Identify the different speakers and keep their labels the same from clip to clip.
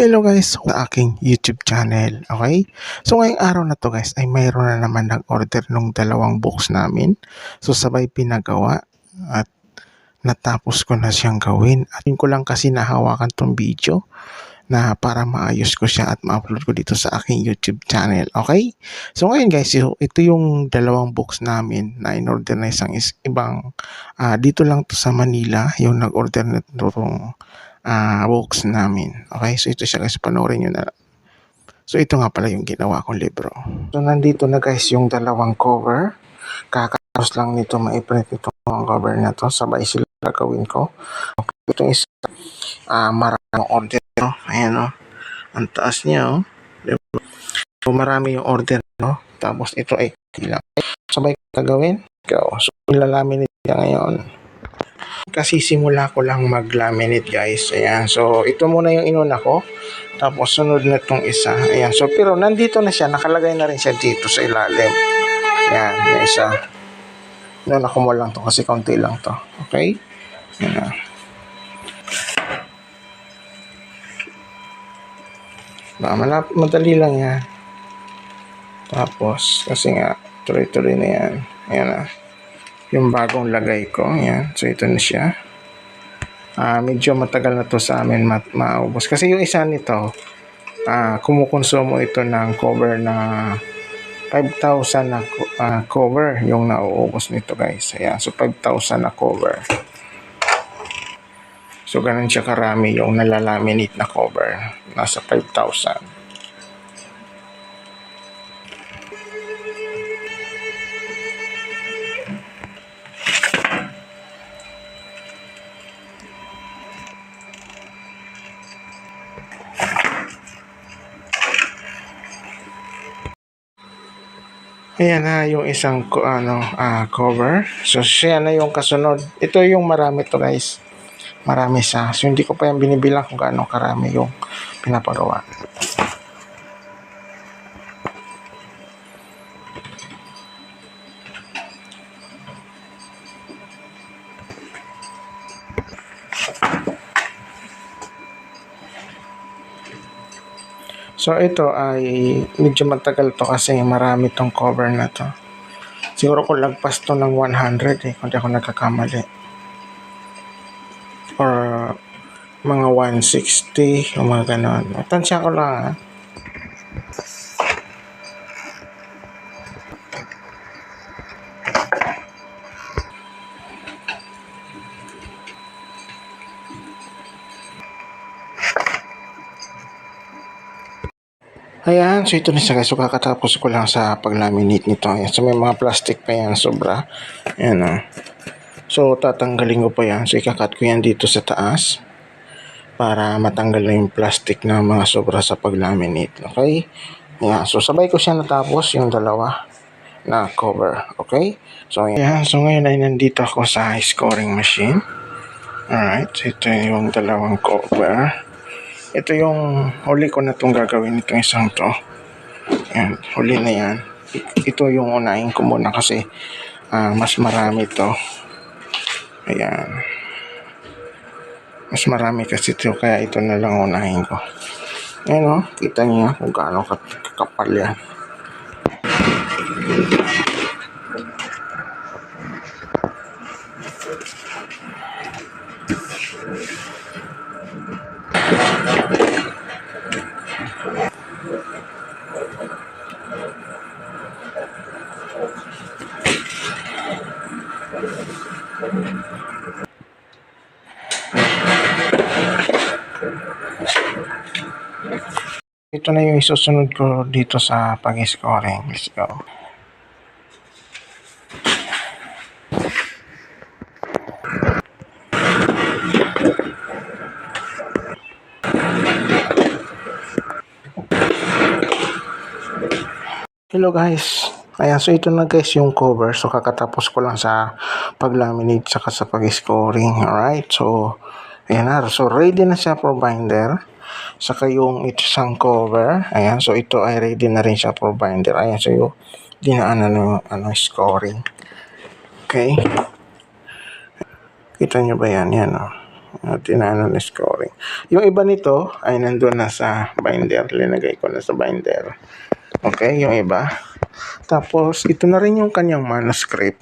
Speaker 1: Hello guys, sa aking YouTube channel, okay? So ngayong araw na to guys ay mayroon na naman nag-order nung dalawang box namin. So sabay pinagawa at natapos ko na siyang gawin. At yun ko lang kasi nahawakan tong video na para maayos ko siya at ma-upload ko dito sa aking YouTube channel, okay? So ngayon guys, ito yung dalawang box namin na in-order na ibang dito lang to sa Manila, yung nag-order na itong box namin. Okay, so ito siya guys, panoorin nyo na. So ito nga pala yung ginawa kong libro. So nandito na guys yung dalawang cover. Kakatapos lang nito ma-print itong cover na to. Sabay sila gawin ko. Okay, ito is maraming order. Ayan o. Ang taas niya o. Diba? So marami yung order no. Tapos ito ay ilang. Sabay gagawin. So ilalaminate niya ngayon. Kasi simula ko lang mag-laminate guys. Ayan. So ito muna yung inuna ko. Tapos sunod na itong isa. Ayan. So pero nandito na siya. Nakalagay na rin siya dito sa ilalim. Ayan. Yung isa. Inuna ko mo lang to kasi konti lang to. Okay? Ayan. Madali lang yan. Tapos kasi nga tuloy-tuloy na yan. Ayan na. Yung bagong lagay ko. Ayan. So ito na siya. Medyo matagal na to sa amin maubos. Kasi yung isa nito, kumukonsumo ito ng cover na 5,000 na cover yung nauubos nito guys. Ayan. So 5,000 na cover. So ganun siya karami yung nalalaminate na cover. Nasa 5,000. Ayan na yung isang cover. So siya na yung kasunod. Ito yung marami to guys. Marami siya. So hindi ko pa yung binibilang kung gaano karami yung pinapagawa. So ito ay medyo matagal to kasi marami tong cover na to. Siguro kung lagpas to ng 100 kung di ako nagkakamali. Or mga 160 o mga ganon. Tansya ko lang Ayan, so ito na siya guys. So kakatapos ko lang sa pag-laminate nito. Ayan, so may mga plastic pa yan sobra. Ayan o. So tatanggalin ko pa yan. So ikakat ko yan dito sa taas para matanggal na yung plastic na mga sobra sa pag-laminate. Okay? Ayan, so sabay ko siya natapos yung dalawa na cover. Okay? So ayan, so ngayon ay nandito ako sa scoring machine. Alright, so ito yung dalawang cover. Ito yung huli ko na itong gagawin itong isang to. Ayan, huli na yan. Ito yung unahin ko muna kasi mas marami to. Ayan. Mas marami kasi ito kaya ito na lang unahin ko. Ayan o, kita niyo kung gaano kakapal yan. Ito na yung isusunod ko dito sa pag-scoring. Let's go. Hello guys. Ayan, so ito na guys yung cover. So kakatapos ko lang sa pag-laminate saka sa pag-scoring. Alright, so ayan na. So ready na siya for binder. Saka yung isang cover. Ayan, so ito ay ready na rin siya for binder. Ayan, so yung dinaanan ng scoring. Okay. Kita nyo ba yan? Yan o. Tinano na scoring. Yung iba nito ay nandun na sa binder. Linagay ko na sa binder. Okay, yung iba. Tapos, ito na rin yung kanyang manuscript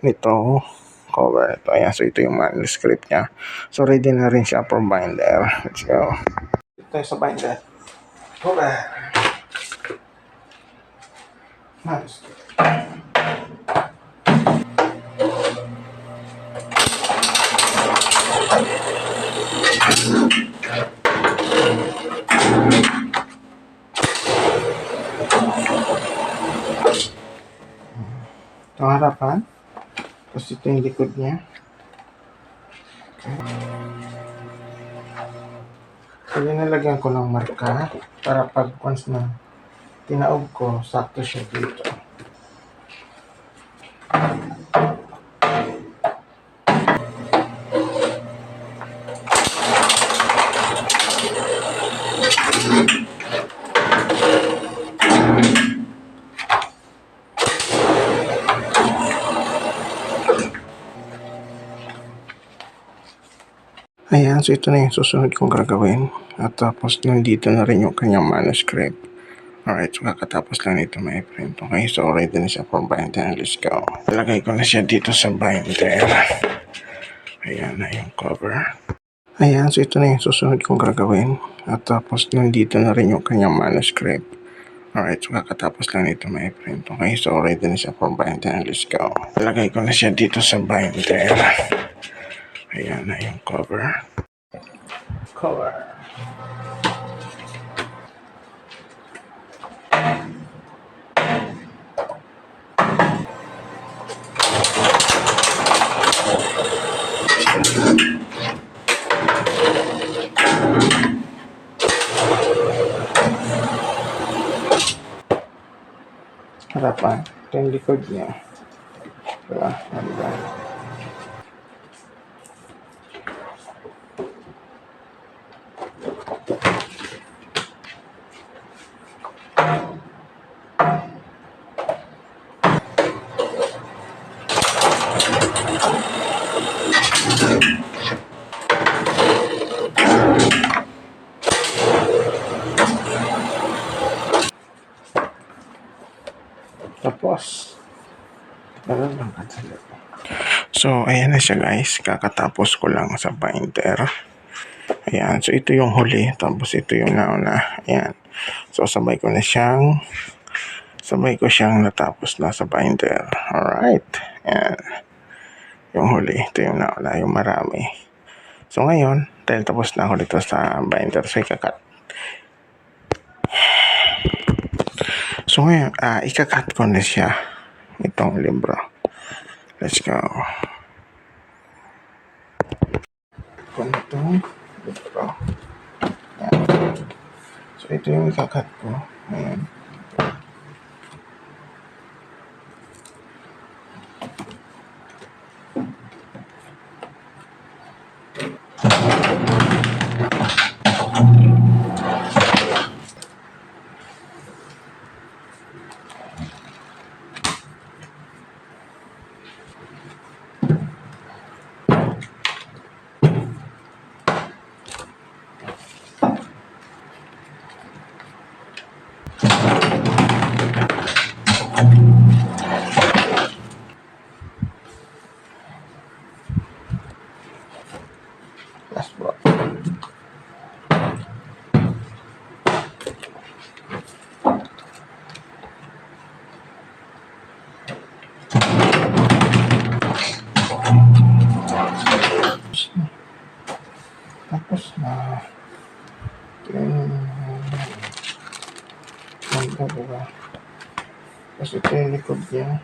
Speaker 1: nito cover. Ito, ayan. So, ito yung manuscript niya. So, ready na rin siya for binder. Let's go. Ito sa binder. Cover. Manuscript. Ito harapan. Tapos ito yung likod niya. Okay. So, yun nalagyan ko ng marka para pag once na tinaog ko, sakto siya dito. Ayan, so ito na yung susunod kong gagawin. At tapos nandito na rin yung kanyang manuscript. Alright, so kakatapos lang nito my friend. Okay, so ready na siya for binder. Let's go. Ilagay ko na siya dito sa binder. Ayan na yung cover. Ayan, so ito na yung susunod kong gagawin. At tapos nandito na rin yung kanyang manuscript. Alright, so kakatapos lang nito my friend. Okay, so ready na siya for binder. Let's go. Ilagay ko na siya dito sa binder. Ayan na yung cover. Cover. Harapan. Ito yung likod niya. Diba? Diba? Tapos, meron lang kadali. So, ayan na siya guys. Kakatapos ko lang sa binder. Ayan. So, ito yung huli. Tapos, ito yung nauna. Ayan. So, sabay ko siyang natapos na sa binder. Alright. Ayan. Yung huli. Ito yung nauna. Yung marami. So, ngayon, dahil tapos na ako dito sa binder, so, ikakat. So, ngayon, ikakat ko na siya. Itong libro. Let's go. Kung itong libro. Ayan. So, ito yung ikakat ko. Ayan. Last block. Tapos na. Ito yung magbabaga. Tapos ito yung likod niya.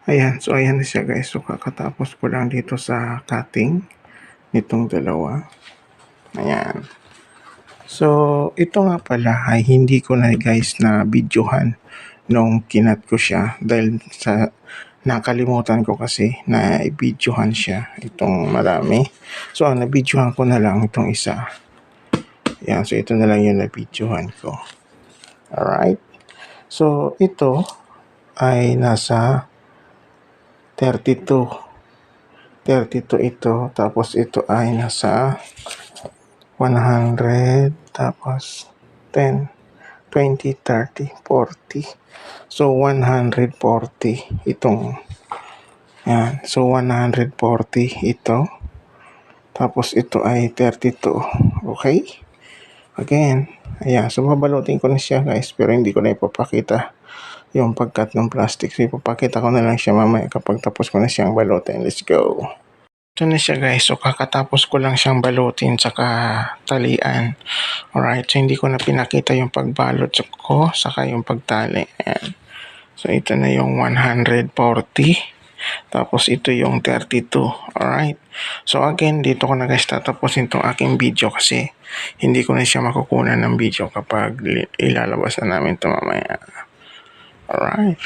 Speaker 1: Ayan, so ayan na siya guys. So kakatapos ko lang dito sa cutting nitong dalawa. Ayan. So ito nga pala ay hindi ko na guys na videohan nung kinat ko siya dahil sa nakalimutan ko kasi na i-videohan siya itong marami. So ang na-videohan ko na lang itong isa. Ayan, so ito na lang yung na-videohan ko. Alright. So ito ay nasa 32. 32 ito. Tapos ito ay nasa 100. Tapos 10, 20, 30, 40. So, 140 itong. Yan. So, 140 ito. Tapos ito ay 32. Okay? Again. Ayan. So, babalutin ko na siya guys. Pero hindi ko na ipapakita yung pagkat ng plastic. So, ipapakita ko na lang siya mamaya kapag tapos ko na siyang balutin. Let's go. Ito na siya guys. So, kakatapos ko lang siyang balutin saka talian. Alright. So, hindi ko na pinakita yung pagbalot ko saka yung pagtali. Ayan. So, ito na yung 140. Tapos, ito yung 32. Alright. So, again, dito ko na guys tatapusin itong aking video kasi hindi ko na siya makukunan ng video kapag ilalabas na namin ito mamaya. Alright.